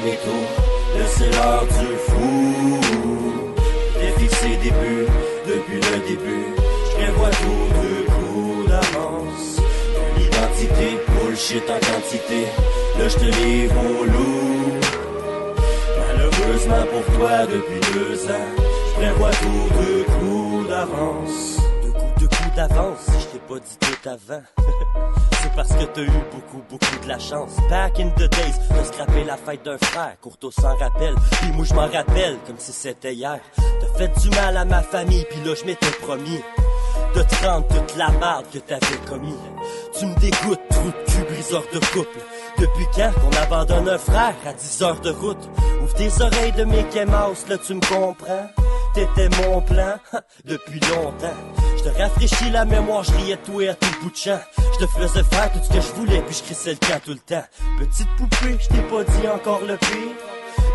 jamais tôt. Là c'est l'heure du fou. J'ai fixé des buts depuis le début. Je prévois tout de coups d'avance. L'identité, bullshit en quantité. Là je te livre au loup. Malheureusement pour toi depuis 2 ans, je prévois tout de coups d'avance. De coups d'avance, si je t'ai pas dit tout avant. C'est parce que t'as eu beaucoup de la chance. Back in the days, t'as scrappé la fête d'un frère, Courto s'en rappelle. Puis moi je m'en rappelle comme si c'était hier. T'as fait du mal à ma famille, puis là je m'étais promis de te rendre toute la merde que t'avais commis. Tu me dégoûtes, trou de cul, briseur de couple. Depuis quand qu'on abandonne un frère à 10 heures de route? Ouvre tes oreilles de Mickey Mouse, là tu me comprends? T'étais mon plan, depuis longtemps. Je te rafraîchis la mémoire, je riais de toi à tout bout de champ. Je te faisais faire tout ce que je voulais, puis je crissais le camp tout le temps. Petite poupée, je t'ai pas dit encore le pire.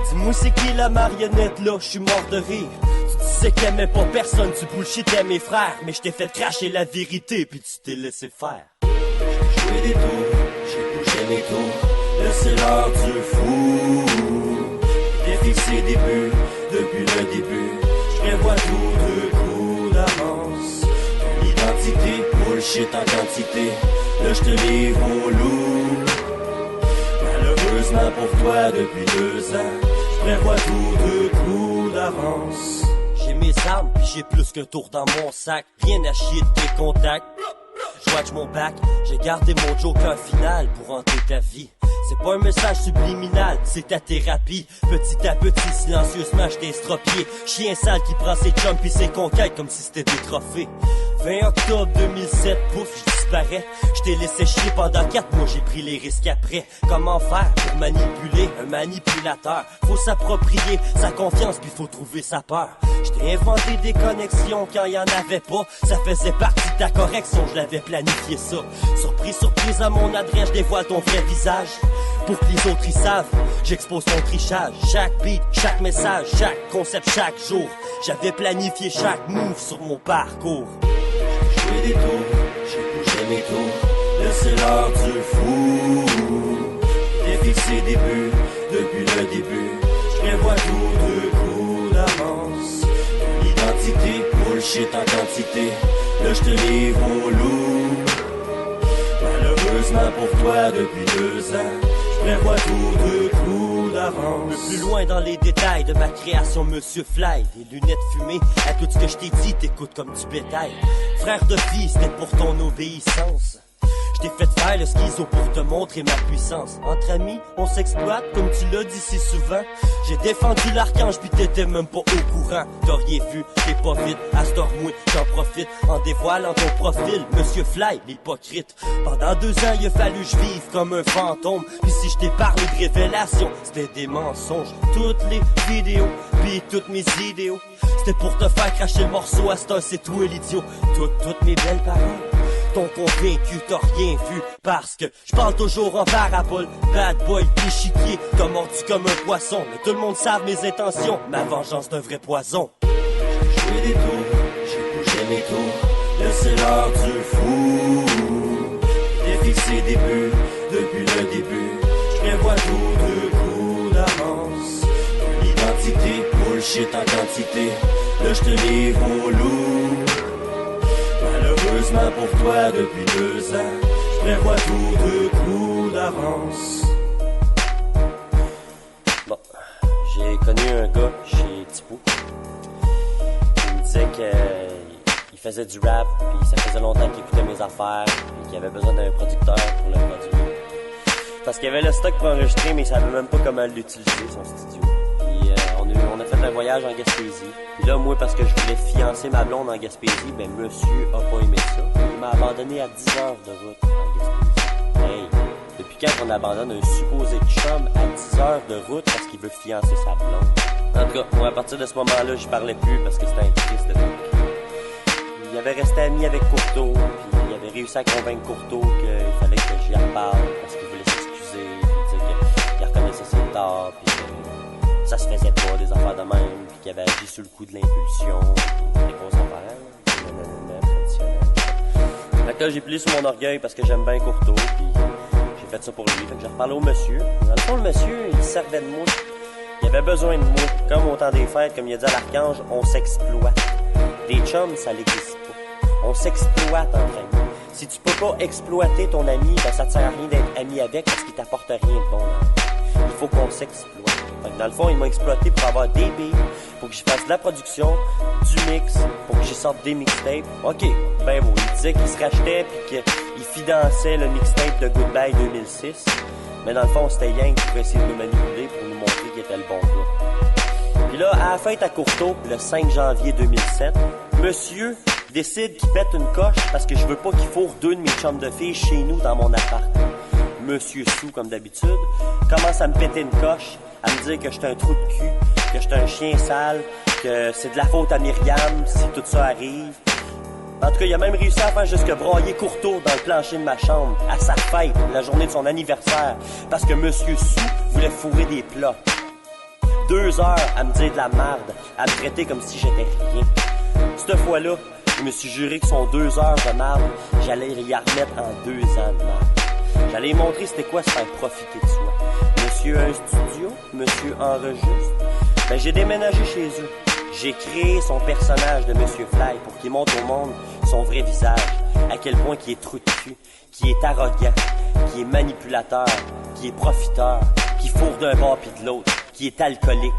Dis-moi c'est qui la marionnette là, je suis mort de rire. Tu disais qu'elle aimait pas personne, tu bullshitais mes frères. Mais je t'ai fait cracher la vérité, puis tu t'es laissé faire. J'ai joué des tours, j'ai bougé mes tours. Là c'est l'heure du fou. J'ai fixé des buts depuis le début. Je prévois tout de coups d'avance. L'identité, bullshit en quantité. Là je te livre au loup. Malheureusement pour toi depuis 2 ans, je prévois tout de coups d'avance. J'ai mes armes puis j'ai plus qu'un tour dans mon sac. Rien à chier de tes contacts. Je watch mon back, j'ai gardé mon joker final pour hanter ta vie. C'est pas un message subliminal, c'est ta thérapie. Petit à petit, silencieusement, je t'ai estropié. Chien sale qui prend ses chums pis ses conquêtes comme si c'était des trophées. 20 octobre 2007, pouf, je disparais. Je t'ai laissé chier pendant 4 mois, j'ai pris les risques après. Comment faire pour manipuler un manipulateur? Faut s'approprier sa confiance puis faut trouver sa peur. Je t'ai inventé des connexions quand y en avait pas. Ça faisait partie de ta correction, je l'avais planifié ça. Surprise à mon adresse, je dévoile ton vrai visage. Pour que les autres y savent, j'expose ton trichage. Chaque beat, chaque message, chaque concept, chaque jour. J'avais planifié chaque move sur mon parcours. J'ai joué des tours, j'ai bougé mes tours. Là c'est l'heure du fou. J'ai fixé des buts depuis le début. Je prévois tout de coups d'avance. L'identité, bullshit en quantité. Là je te livre au loup. Malheureusement pour toi depuis 2 ans, je prévois tout de coups d'avance. Le plus loin dans les détails de ma création, Monsieur Fly. Les lunettes fumées, à tout ce que je t'ai dit, t'écoutes comme du bétail. Frère de fille, c'était pour ton obéissance. Je t'ai fait faire le schizo pour te montrer ma puissance. Entre amis, on s'exploite comme tu l'as dit si souvent. J'ai défendu l'archange puis t'étais même pas au courant. T'as rien vu, t'es pas vite, à ce moi j'en profite en dévoilant ton profil, Monsieur Fly, l'hypocrite. Pendant 2 ans, il a fallu que je vive comme un fantôme. Puis si je t'ai parlé de révélations, c'était des mensonges. Toutes les vidéos, puis toutes mes idéaux, c'était pour te faire cracher le morceau, à ce temps c'est toi l'idiot. Toutes mes belles paroles t'ont convaincu, t'as rien vu. Parce que je parle toujours en parabole. Bad boy, déchiquier, t'as mordu comme un poisson. Mais tout le monde savent mes intentions, ma vengeance d'un vrai poison. J'ai joué des tours, j'ai bougé mes tours. Là c'est l'heure du fou. J'ai fixé des buts depuis le début. Je prévois tout de coups d'avance. L'identité, bullshit en quantité. Là je te livre au loup. Malheureusement pour toi depuis 2 ans, je prévois tout de coups d'avance. Bon, j'ai connu un gars chez Tipou. Il me disait qu'il faisait du rap, puis ça faisait longtemps qu'il écoutait mes affaires, et qu'il avait besoin d'un producteur pour le produire. Parce qu'il y avait le stock pour enregistrer, mais il savait même pas comment l'utiliser, son studio. Puis on a fait un voyage en Gaspésie. Puis là, moi, parce que je voulais fiancer ma blonde en Gaspésie, ben monsieur a pas aimé ça. Il m'a abandonné à 10 heures de route en Gaspésie. Hey, depuis quand on abandonne un supposé chum à 10 heures de route parce qu'il veut fiancer sa blonde? En tout cas, moi, à partir de ce moment-là, je parlais plus parce que c'était un triste de tout. Il avait resté ami avec Courto, puis il avait réussi à convaincre Courto qu'il fallait que j'y reparle parce qu'il voulait s'excuser, puis dire qu'il reconnaissait ses torts, puis que ça se faisait pas, des affaires de même, puis qu'il avait agi sous le coup de l'impulsion, puis des grosses affaires, traditionnelles. Fait que là, j'ai plié sur mon orgueil parce que j'aime bien Courto, puis j'ai j'ai fait ça pour lui. Fait que j'ai reparlé au monsieur. Dans le fond, le monsieur, il servait de moi. Il avait besoin de moi. Comme au temps des fêtes, comme il a dit à l'archange, on s'exploite. Des chums, ça n'existe pas. On s'exploite entre amis. Si tu peux pas exploiter ton ami, ben ça te sert à rien d'être ami avec parce qu'il t'apporte rien de bon. Il faut qu'on s'exploite. Fait que dans le fond, il m'a exploité pour avoir des billes, pour que je fasse de la production, du mix, pour que j'y sorte des mixtapes. OK, ben bon, il disait qu'il se rachetait puis qu'il finançait le mixtape de Goodbye 2006. Mais dans le fond, c'était Yang qui pouvait essayer de nous manipuler pour nous montrer qu'il était le bon gars. Puis là, à la fête à Courtauld, le 5 janvier 2007, monsieur décide qu'il pète une coche parce que je veux pas qu'il fourre deux de mes chums de filles chez nous dans mon appart. Monsieur Sou, comme d'habitude, commence à me péter une coche, à me dire que j'étais un trou de cul, que j'étais un chien sale, que c'est de la faute à Myriam si tout ça arrive. En tout cas, il a même réussi à faire jusque broyer Courtauld dans le plancher de ma chambre, à sa fête, la journée de son anniversaire, parce que Monsieur Sou voulait fourrer des plats. 2 heures à me dire de la merde, à me traiter comme si j'étais rien. Cette fois-là, je me suis juré que son 2 heures de merde, j'allais y remettre en 2 ans de merde. J'allais lui montrer c'était quoi se faire profiter de soi. Monsieur a un studio, monsieur enregistre. Ben, j'ai déménagé chez eux. J'ai créé son personnage de Monsieur Fly pour qu'il montre au monde son vrai visage. À quel point qu'il est trou de cul, qu'il est arrogant, qu'il est manipulateur, qu'il est profiteur, qu'il fourre d'un bord pis de l'autre, qu'il est alcoolique.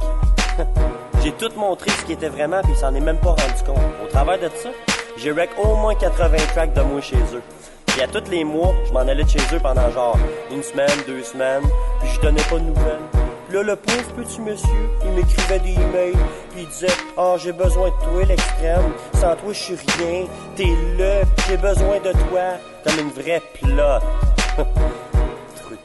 J'ai tout montré ce qu'il était vraiment pis il s'en est même pas rendu compte. Au travers de ça, j'ai rec au moins 80 tracks de moi chez eux. Puis à tous les mois, je m'en allais de chez eux pendant genre 1 semaine, 2 semaines, puis je donnais pas de nouvelles. Puis là, le pauvre petit monsieur, il m'écrivait des emails, puis il disait « Ah, j'ai besoin de toi, l'extrême. Sans toi, je suis rien. T'es là, pis j'ai besoin de toi. » Comme une vraie plotte. Truc.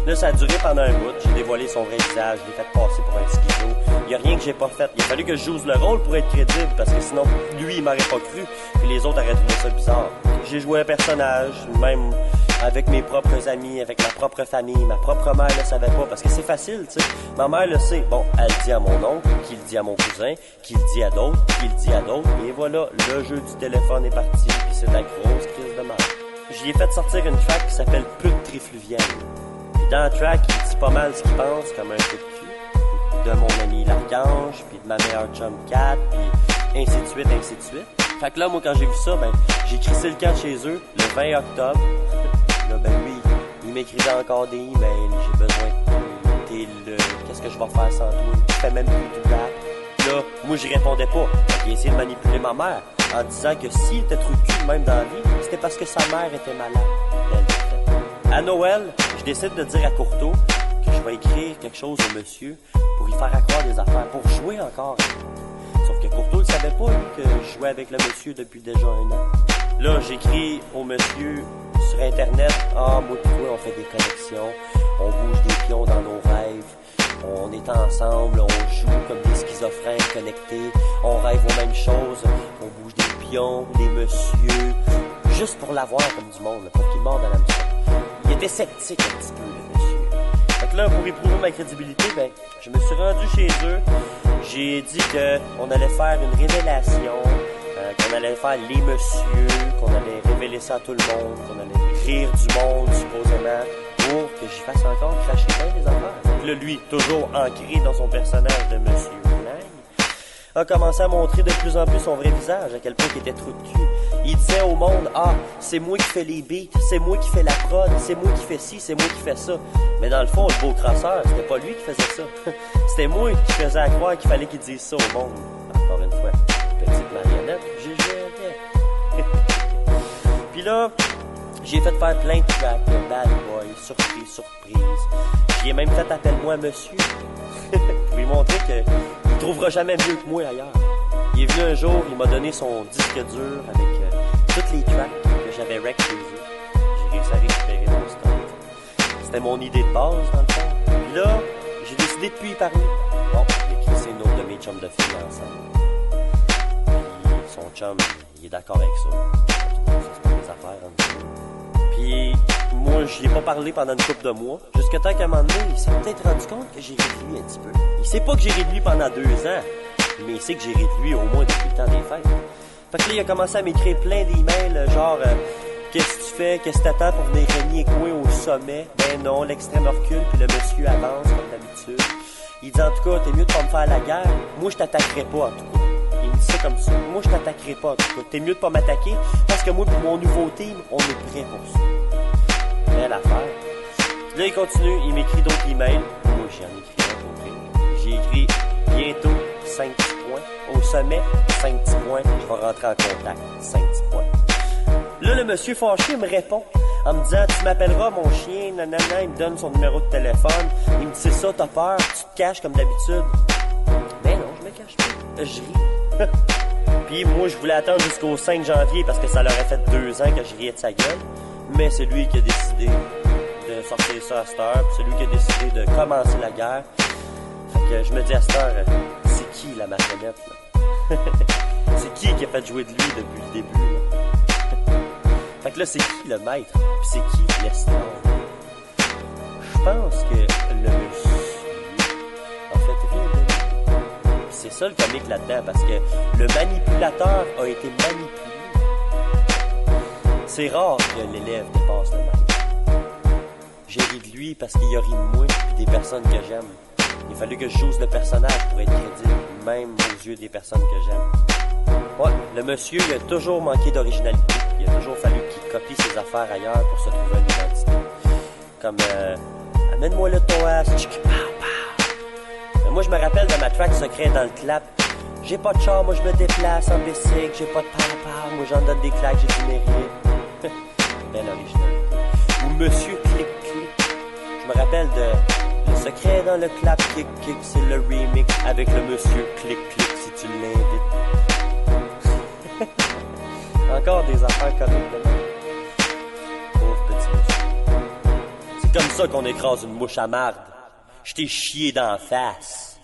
Là, ça a duré pendant un bout. J'ai dévoilé son vrai visage, je l'ai fait passer pour un schizo. Il y a rien que j'ai pas fait. Il a fallu que je joue le rôle pour être crédible, parce que sinon, lui, il m'aurait pas cru, puis les autres auraient trouvé ça bizarre. J'ai joué un personnage, même avec mes propres amis, avec ma propre famille. Ma propre mère le savait pas, parce que c'est facile, tu sais. Ma mère le sait. Bon, elle le dit à mon oncle, qui le dit à mon cousin, qui le dit à d'autres, qui le dit à d'autres. Et voilà, le jeu du téléphone est parti, puis c'est la grosse crise de merde. J'y ai fait sortir une track qui s'appelle Pute trifluvienne. Puis dans la track, il dit pas mal ce qu'il pense, comme un coup de cul. De mon ami l'Archange, puis de ma meilleure chum Kat, puis ainsi de suite, ainsi de suite. Fait que là, moi, quand j'ai vu ça, ben, j'ai crissé le camp chez eux, le 20 octobre. Là, ben, lui, il m'écrivait encore des emails, j'ai besoin de toi, t'es là, qu'est-ce que je vais faire sans toi? Je fais même plus du rap. Là, moi, je répondais pas. Il a essayé de manipuler ma mère, en disant que s'il était trop de cul, même dans la vie, c'était parce que sa mère était malade. À Noël, je décide de dire à Courtauld que je vais écrire quelque chose au monsieur pour y faire accroire des affaires, pour jouer encore. Sauf que Courtauld ne savait pas, lui, que je jouais avec le monsieur depuis déjà 1 an. Là, j'écris au monsieur sur Internet, « Ah, moi et toi, on fait des connexions, on bouge des pions dans nos rêves, on est ensemble, on joue comme des schizophrènes connectés, on rêve aux mêmes choses, on bouge des pions, des messieurs, juste pour l'avoir comme du monde, pour qu'il morde à la mission. » Il était sceptique un petit peu, le monsieur. Fait que là, pour éprouver ma crédibilité, ben, je me suis rendu chez eux. J'ai dit qu'on allait faire une révélation, qu'on allait faire les messieurs, qu'on allait révéler ça à tout le monde, qu'on allait rire du monde, supposément, pour que j'y fasse encore cracher plein des affaires. Donc là, lui, toujours ancré dans son personnage de Monsieur Fly, a commencé à montrer de plus en plus son vrai visage, à quel point il était trou de cul. Il disait au monde, « Ah, c'est moi qui fais les beats, c'est moi qui fais la prod, c'est moi qui fais ci, c'est moi qui fais ça. » Mais dans le fond, le beau crasseur, c'était pas lui qui faisait ça. C'était moi qui faisais à croire qu'il fallait qu'il dise ça au monde. Encore une fois, petite marionnette, j'ai joué avec. Puis là, j'ai fait faire plein de tracks, bad boy, surprise. J'ai même fait appelle-moi monsieur. Pour lui montrer qu'il trouvera jamais mieux que moi ailleurs. Il est venu un jour, il m'a donné son disque dur avec toutes les tracks que j'avais rec chez eux. J'ai réussi à récupérer mon stock. C'était mon idée de base, dans le fond. Puis là, j'ai décidé de plus y parler. Bon, j'ai crissé une autre de mes chums de filles ensemble. Puis son chum, il est d'accord avec ça. Ça, c'est pas des affaires, hein. Puis moi, j'y ai pas parlé pendant une couple de mois. Jusqu'à temps qu'à un moment donné, il s'est peut-être rendu compte que j'ai ri de lui un petit peu. Il sait pas que j'ai ri de lui pendant 2 ans, mais il sait que j'ai ri de lui au moins depuis le temps des fêtes. Fait que là, il a commencé à m'écrire plein d'emails, genre « Qu'est-ce que tu fais? Qu'est-ce que t'attends pour venir régner coin au sommet? Ben non, l'extrême recule, puis le monsieur avance comme d'habitude. Il dit en tout cas, t'es mieux de pas me faire la guerre. Moi, je t'attaquerai pas en tout cas. Il me dit ça comme ça. Moi, je t'attaquerai pas en tout cas. T'es mieux de pas m'attaquer parce que moi et mon nouveau team, on est prêt pour ça. Belle affaire. Là, il continue, il m'écrit d'autres emails. Moi, j'en ai écrit un pour vrai. J'ai écrit bientôt 5 petits points. Au sommet, 5 petits points. Je vais rentrer en contact. 5 petits points. Là, le monsieur fâché me répond en me disant, tu m'appelleras mon chien, nanana, il me donne son numéro de téléphone. Il me dit, c'est ça, t'as peur, tu te caches comme d'habitude. Ben non, je me cache pas. Je ris. Puis moi, je voulais attendre jusqu'au 5 janvier parce que ça leur a fait 2 ans que je riais de sa gueule. Mais c'est lui qui a décidé de sortir ça à cette heure. Puis c'est lui qui a décidé de commencer la guerre. Fait que je me dis à cette heure, c'est qui la marionnette, là? C'est qui a fait jouer de lui depuis le début, là? Fait que là, c'est qui le maître? Puis c'est qui l'esclave? Je pense que le monsieur... En fait, rien de lui. C'est ça le comique là-dedans, parce que le manipulateur a été manipulé. C'est rare que l'élève dépasse le maître. J'ai ri de lui parce qu'il a ri de moi et des personnes que j'aime. Il a fallu que je joue le personnage pour être crédible, même aux yeux des personnes que j'aime. Ouais, le monsieur, il a toujours manqué d'originalité. Il a toujours fallu qu'il copie ses affaires ailleurs pour se trouver une identité. Comme, amène-moi le ton as, mais moi, je me rappelle de ma track secret dans le clap. J'ai pas de char, moi je me déplace en bicycle. J'ai pas de par moi j'en donne des claques, j'ai du mérite. Belle originalité. Ou Monsieur Clic Clic. Je me rappelle de le secret dans le clap kick kick, c'est le remix avec le Monsieur Clic Clic si tu l'invites. Encore des affaires comiques de même. Pauvre petit monsieur. C'est comme ça qu'on écrase une mouche à marde. Je t'ai chié d'en face.